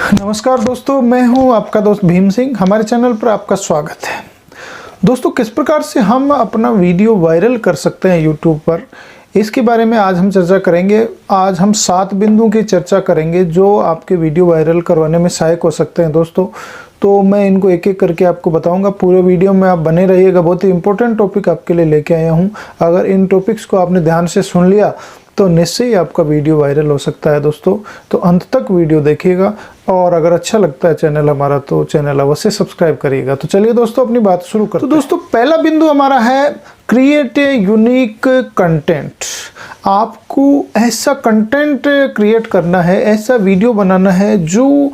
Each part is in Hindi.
नमस्कार दोस्तों, मैं हूं आपका दोस्त भीम सिंह। हमारे चैनल पर आपका स्वागत है। दोस्तों, किस प्रकार से हम अपना वीडियो वायरल कर सकते हैं यूट्यूब पर, इसके बारे में आज हम चर्चा करेंगे। आज हम 7 बिंदुओं की चर्चा करेंगे जो आपके वीडियो वायरल करवाने में सहायक हो सकते हैं दोस्तों। तो मैं इनको एक एक करके आपको बताऊंगा। पूरे वीडियो में आप बने रहिएगा, बहुत ही इंपॉर्टेंट टॉपिक आपके लिए लेके आया हूं। अगर इन टॉपिक्स को आपने ध्यान से सुन लिया तो निश्चय ही आपका वीडियो वायरल हो सकता है दोस्तों। तो अंत तक वीडियो देखिएगा और अगर अच्छा लगता है चैनल हमारा तो चैनल अवश्य सब्सक्राइब करिएगा। तो चलिए दोस्तों, अपनी बात शुरू करते हैं। तो दोस्तों, पहला बिंदु हमारा है क्रिएट ए यूनिक कंटेंट। आपको ऐसा कंटेंट क्रिएट करना है, ऐसा वीडियो बनाना है जो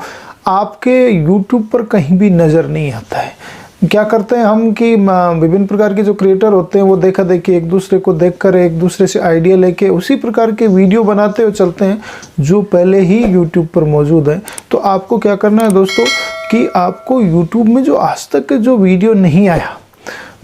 आपके यूट्यूब पर कहीं भी नज़र नहीं आता है। क्या करते हैं हम कि विभिन्न प्रकार के जो क्रिएटर होते हैं वो देखा देखी एक दूसरे को देखकर एक दूसरे से आइडिया लेके उसी प्रकार के वीडियो बनाते हुए चलते हैं जो पहले ही यूट्यूब पर मौजूद है। तो आपको क्या करना है दोस्तों कि आपको यूट्यूब में जो आज तक जो वीडियो नहीं आया,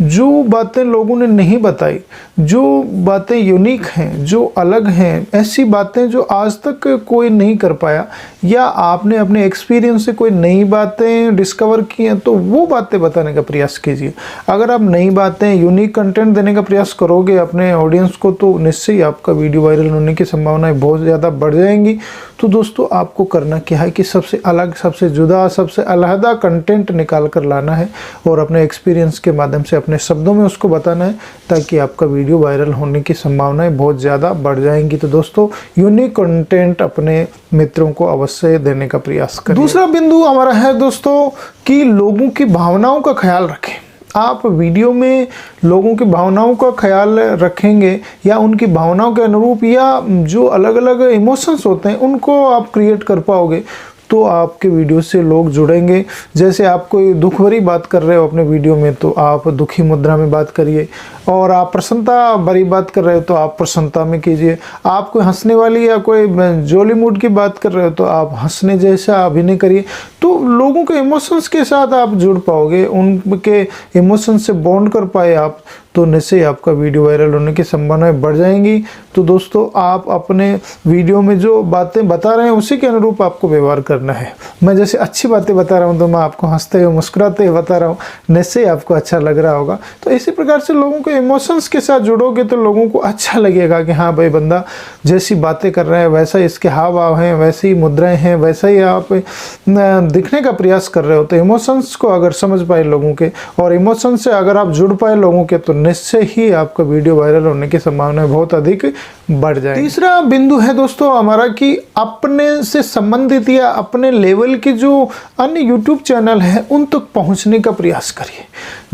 जो बातें लोगों ने नहीं बताई, जो बातें यूनिक हैं, जो अलग हैं, ऐसी बातें जो आज तक कोई नहीं कर पाया या आपने अपने एक्सपीरियंस से कोई नई बातें डिस्कवर की हैं, तो वो बातें बताने का प्रयास कीजिए। अगर आप नई बातें, यूनिक कंटेंट देने का प्रयास करोगे अपने ऑडियंस को तो निश्चय ही आपका वीडियो वायरल होने की संभावनाएं बहुत ज़्यादा बढ़ जाएंगी। तो दोस्तों, आपको करना क्या है कि सबसे अलग, सबसे जुदा, सबसे अलहदा कंटेंट निकाल कर लाना है और अपने एक्सपीरियंस के माध्यम से अपने शब्दों में उसको बताना है ताकि आपका वीडियो वायरल होने की संभावनाएं बहुत ज़्यादा बढ़ जाएंगी। तो दोस्तों, यूनिक कंटेंट अपने मित्रों को अवश्य देने का प्रयास करें। दूसरा बिंदु हमारा है दोस्तों कि लोगों की भावनाओं का ख्याल रखें। आप वीडियो में लोगों की भावनाओं का ख्याल रखेंगे या उनकी भावनाओं के अनुरूप या जो अलग अलग इमोशंस होते हैं उनको आप क्रिएट कर पाओगे तो आपके वीडियो से लोग जुड़ेंगे। जैसे आप कोई दुख भरी बात कर रहे हो अपने वीडियो में तो आप दुखी मुद्रा में बात करिए, और आप प्रसन्नता भरी बात कर रहे हो तो आप प्रसन्नता में कीजिए। आप कोई हंसने वाली या कोई जोली मूड की बात कर रहे हो तो आप हंसने जैसा अभिनय करिए। तो लोगों के इमोशंस के साथ आप जुड़ पाओगे, उनके इमोशंस से बॉन्ड कर पाए आप तो निश्चय आपका वीडियो वायरल होने की संभावनाएं बढ़ जाएंगी। तो दोस्तों, आप अपने वीडियो में जो बातें बता रहे हैं उसी के अनुरूप आपको व्यवहार करना है। मैं जैसे अच्छी बातें बता रहा हूं तो मैं आपको हंसते हुए मुस्कुराते हुए बता रहा हूं, निश्चय आपको अच्छा लग रहा होगा। तो इसी प्रकार से लोगों के इमोशंस के साथ जुड़ोगे तो लोगों को अच्छा लगेगा कि हाँ भाई, बंदा जैसी बातें कर रहा है वैसा इसके हाव भाव हैं, वैसी ही मुद्राएं हैं, वैसा ही आप दिखने का प्रयास कर रहे हो। तो इमोशंस को अगर समझ पाए लोगों के और इमोशंस से अगर आप जुड़ पाए लोगों के तो निश्चय ही आपका वीडियो वायरल होने की संभावना बहुत अधिक बढ़ जाए। तीसरा बिंदु है दोस्तों हमारा कि अपने से संबंधित या अपने लेवल के जो अन्य यूट्यूब चैनल हैं उन तक पहुंचने का प्रयास करिए।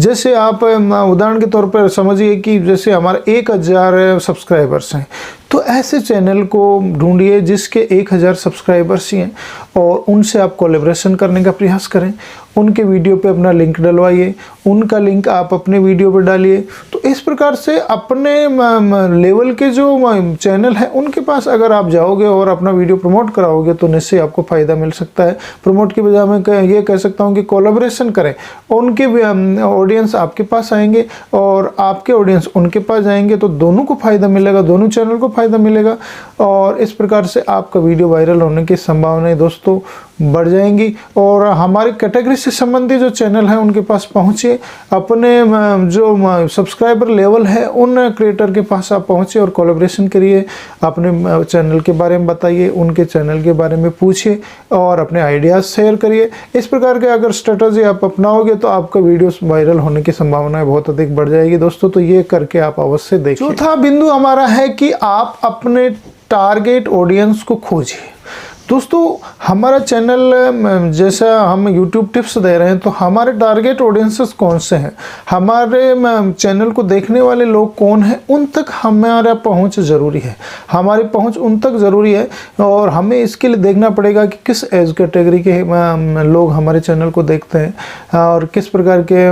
जैसे आप उदाहरण के तौर पर समझिए कि जैसे हमारे 1000 सब्सक्राइबर्स हैं, तो ऐसे चैनल को ढूंढिए जिसके 1000 सब्सक्राइबर्स ही हैं और उनसे आप कोलैबोरेशन करने का प्रयास करें। उनके वीडियो पे अपना लिंक डलवाइए, उनका लिंक आप अपने वीडियो पे डालिए। तो इस प्रकार से अपने लेवल के जो चैनल है उनके पास अगर आप जाओगे और अपना वीडियो प्रमोट कराओगे तो निश्चय आपको फ़ायदा मिल सकता है। प्रमोट की बजाय मैं ये कह सकता हूँ कि कोलैबोरेशन करें। उनके ऑडियंस आपके पास आएंगे और आपके ऑडियंस उनके पास जाएंगे तो दोनों को फ़ायदा मिलेगा, दोनों चैनल को फ़ायदा मिलेगा और इस प्रकार से आपका वीडियो वायरल होने की संभावनाएं दोस्तों बढ़ जाएंगी। और हमारी कैटेगरी से संबंधित जो चैनल है उनके पास पहुँचिए, अपने जो सब्सक्राइबर लेवल है उन क्रिएटर के पास आप पहुँचिए और कोलैबोरेशन करिए। अपने चैनल के बारे में बताइए, उनके चैनल के बारे में पूछिए और अपने आइडियाज़ शेयर करिए। इस प्रकार के अगर स्ट्रेटजी आप अपनाओगे तो आपका वीडियो वायरल होने की संभावनाएं बहुत अधिक बढ़ जाएगी दोस्तों। तो ये करके आप अवश्य देखिए। चौथा बिंदु हमारा है कि आप अपने टारगेट ऑडियंस को खोजिए। दोस्तों, हमारा चैनल जैसा हम YouTube टिप्स दे रहे हैं तो हमारे टारगेट ऑडियंसेस कौन से हैं, हमारे चैनल को देखने वाले लोग कौन हैं, उन तक हमारा पहुंच ज़रूरी है। हमारी पहुंच उन तक ज़रूरी है और हमें इसके लिए देखना पड़ेगा कि किस एज कैटेगरी के लोग हमारे चैनल को देखते हैं और किस प्रकार के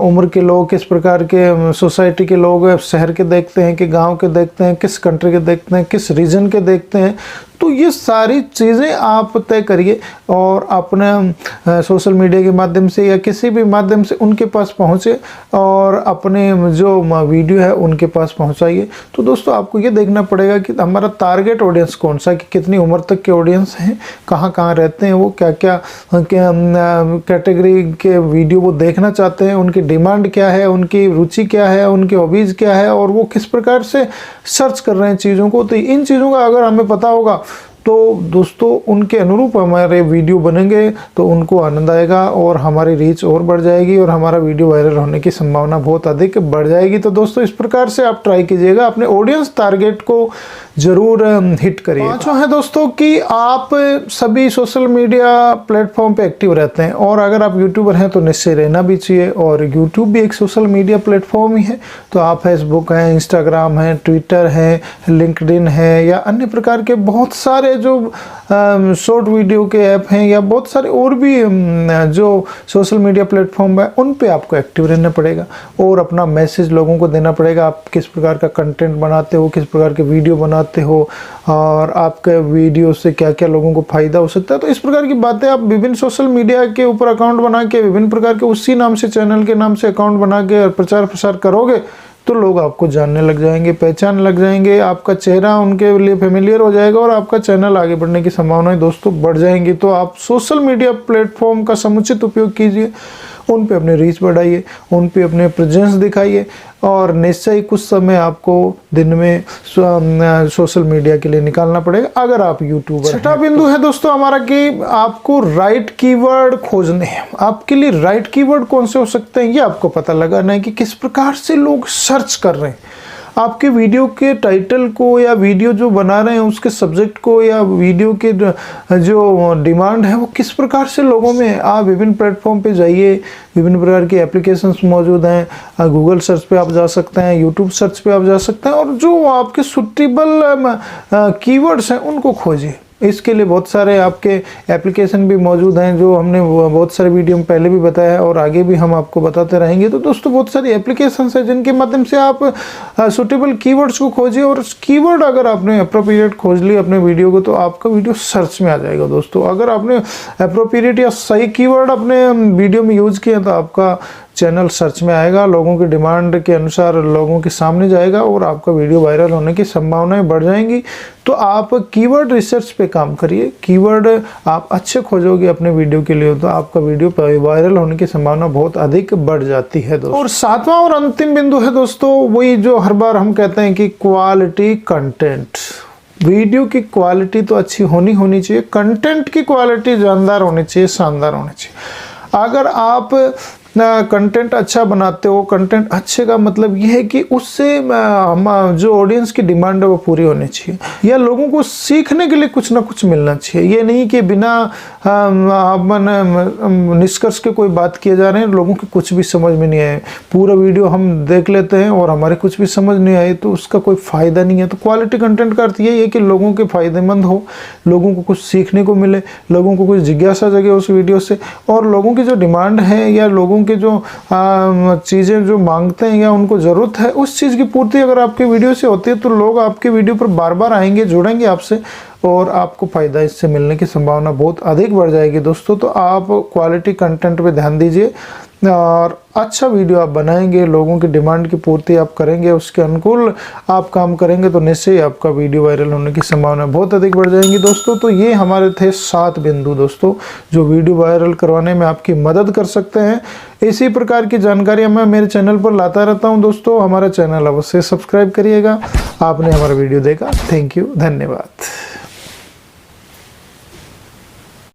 उम्र के लोग, किस प्रकार के सोसाइटी के लोग, शहर के देखते हैं कि गाँव के देखते हैं, किस कंट्री के देखते हैं, किस रीजन के देखते हैं। दोस्तों ये सारी चीज़ें आप तय करिए और अपने सोशल मीडिया के माध्यम से या किसी भी माध्यम से उनके पास पहुँचे और अपने जो वीडियो है उनके पास पहुँचाइए। तो दोस्तों आपको ये देखना पड़ेगा कि हमारा टारगेट ऑडियंस कौन सा, कि कितनी उम्र तक के ऑडियंस हैं, कहाँ कहाँ रहते हैं, वो क्या क्या कैटेगरी के वीडियो वो देखना चाहते हैं, उनकी डिमांड क्या है, उनकी रुचि क्या है, उनकी हॉबीज़ क्या है और वो किस प्रकार से सर्च कर रहे हैं चीज़ों को। तो इन चीज़ों का अगर हमें पता होगा तो दोस्तों उनके अनुरूप हमारे वीडियो बनेंगे तो उनको आनंद आएगा और हमारी रीच और बढ़ जाएगी और हमारा वीडियो वायरल होने की संभावना बहुत अधिक बढ़ जाएगी। तो दोस्तों इस प्रकार से आप ट्राई कीजिएगा, अपने ऑडियंस टारगेट को जरूर हिट करिए। पांचवा है दोस्तों कि आप सभी सोशल मीडिया प्लेटफॉर्म पे एक्टिव रहते हैं और अगर आप यूट्यूबर हैं तो निश्चय रहना भी चाहिए और यूट्यूब भी एक सोशल मीडिया प्लेटफॉर्म ही है। तो आप फेसबुक हैं, इंस्टाग्राम है, ट्विटर है, लिंक्डइन है या अन्य प्रकार के बहुत सारे जो शॉर्ट वीडियो के ऐप हैं या बहुत सारे और भी जो सोशल मीडिया प्लेटफॉर्म है उन पे आपको एक्टिव रहना पड़ेगा और अपना मैसेज लोगों को देना पड़ेगा। आप किस प्रकार का कंटेंट बनाते हो, किस प्रकार के वीडियो बनाते हो और आपके वीडियो से क्या क्या लोगों को फ़ायदा हो सकता है। तो इस प्रकार की बातें आप विभिन्न सोशल मीडिया के ऊपर अकाउंट बना के विभिन्न प्रकार के उसी नाम से चैनल के नाम से अकाउंट बना के प्रचार प्रसार करोगे तो लोग आपको जानने लग जाएंगे, पहचान लग जाएंगे, आपका चेहरा उनके लिए फेमिलियर हो जाएगा और आपका चैनल आगे बढ़ने की संभावनाएं दोस्तों बढ़ जाएंगी। तो आप सोशल मीडिया प्लेटफॉर्म का समुचित उपयोग कीजिए, उन पे अपने रीच बढ़ाइए, उन पे अपने प्रेजेंस दिखाइए और निश्चय कुछ समय आपको दिन में सोशल मीडिया के लिए निकालना पड़ेगा अगर आप यूट्यूबर हैं। छठा बिंदु है दोस्तों हमारा कि आपको राइट कीवर्ड खोजने हैं। आपके लिए राइट कीवर्ड कौन से हो सकते हैं ये आपको पता लगाना है कि किस प्रकार से लोग सर्च कर रहे हैं। आपके वीडियो के टाइटल को या वीडियो जो बना रहे हैं उसके सब्जेक्ट को या वीडियो के जो डिमांड है वो किस प्रकार से लोगों में। आप विभिन्न प्लेटफॉर्म पे जाइए, विभिन्न प्रकार की एप्लीकेशंस मौजूद हैं, गूगल सर्च पे आप जा सकते हैं, यूट्यूब सर्च पे आप जा सकते हैं और जो आपके सूटेबल कीवर्ड्स हैं उनको खोजिए। इसके लिए बहुत सारे आपके एप्लीकेशन भी मौजूद हैं जो हमने बहुत सारे वीडियो में पहले भी बताया है और आगे भी हम आपको बताते रहेंगे। तो दोस्तों बहुत सारी एप्लीकेशंस हैं जिनके माध्यम से आप सूटेबल कीवर्ड्स को खोजिए और कीवर्ड अगर आपने अप्रोप्रिएट खोज ली अपने वीडियो को तो आपका वीडियो सर्च में आ जाएगा। दोस्तों अगर आपने अप्रोप्रिएट या सही कीवर्ड अपने वीडियो में यूज़ किया तो आपका चैनल सर्च में आएगा, लोगों की डिमांड के अनुसार लोगों के सामने जाएगा और आपका वीडियो वायरल होने की संभावनाएं बढ़ जाएंगी। तो आप कीवर्ड रिसर्च पे काम करिए, कीवर्ड आप अच्छे खोजोगे अपने वीडियो के लिए तो आपका वीडियो वायरल होने की संभावना बहुत अधिक बढ़ जाती है दोस्तों। और सातवां और अंतिम बिंदु है दोस्तों वही जो हर बार हम कहते हैं कि क्वालिटी कंटेंट। वीडियो की क्वालिटी तो अच्छी होनी चाहिए, कंटेंट की क्वालिटी जानदार होनी चाहिए, शानदार होनी चाहिए। अगर आप कंटेंट अच्छा बनाते हो, कंटेंट अच्छे का मतलब ये है कि उससे जो ऑडियंस की डिमांड है वो पूरी होनी चाहिए या लोगों को सीखने के लिए कुछ ना कुछ मिलना चाहिए। ये नहीं कि बिना निष्कर्ष के कोई बात किए जा रहे हैं, लोगों की कुछ भी समझ में नहीं आए, पूरा वीडियो हम देख लेते हैं और हमारे कुछ भी समझ नहीं आए तो उसका कोई फ़ायदा नहीं है। तो क्वालिटी कंटेंट का अर्थ यही है कि लोगों के फ़ायदेमंद हो, लोगों को कुछ सीखने को मिले, लोगों को कुछ जिज्ञासा जगे उस वीडियो से और लोगों की जो डिमांड है या लोगों के जो चीज़ें जो मांगते हैं या उनको ज़रूरत है उस चीज़ की पूर्ति अगर आपके वीडियो से होती है तो लोग आपके वीडियो पर बार बार आएंगे, जुड़ेंगे आपसे और आपको फ़ायदा इससे मिलने की संभावना बहुत अधिक बढ़ जाएगी दोस्तों। तो आप क्वालिटी कंटेंट पे ध्यान दीजिए और अच्छा वीडियो आप बनाएंगे, लोगों की डिमांड की पूर्ति आप करेंगे, उसके अनुकूल आप काम करेंगे तो निश्चय ही आपका वीडियो वायरल होने की संभावना बहुत अधिक बढ़ जाएंगी दोस्तों। तो ये हमारे थे 7 बिंदु दोस्तों जो वीडियो वायरल करवाने में आपकी मदद कर सकते हैं। इसी प्रकार की जानकारियाँ मैं मेरे चैनल पर लाता रहता हूँ दोस्तों। हमारा चैनल अवश्य सब्सक्राइब करिएगा। आपने हमारा वीडियो देखा, थैंक यू, धन्यवाद।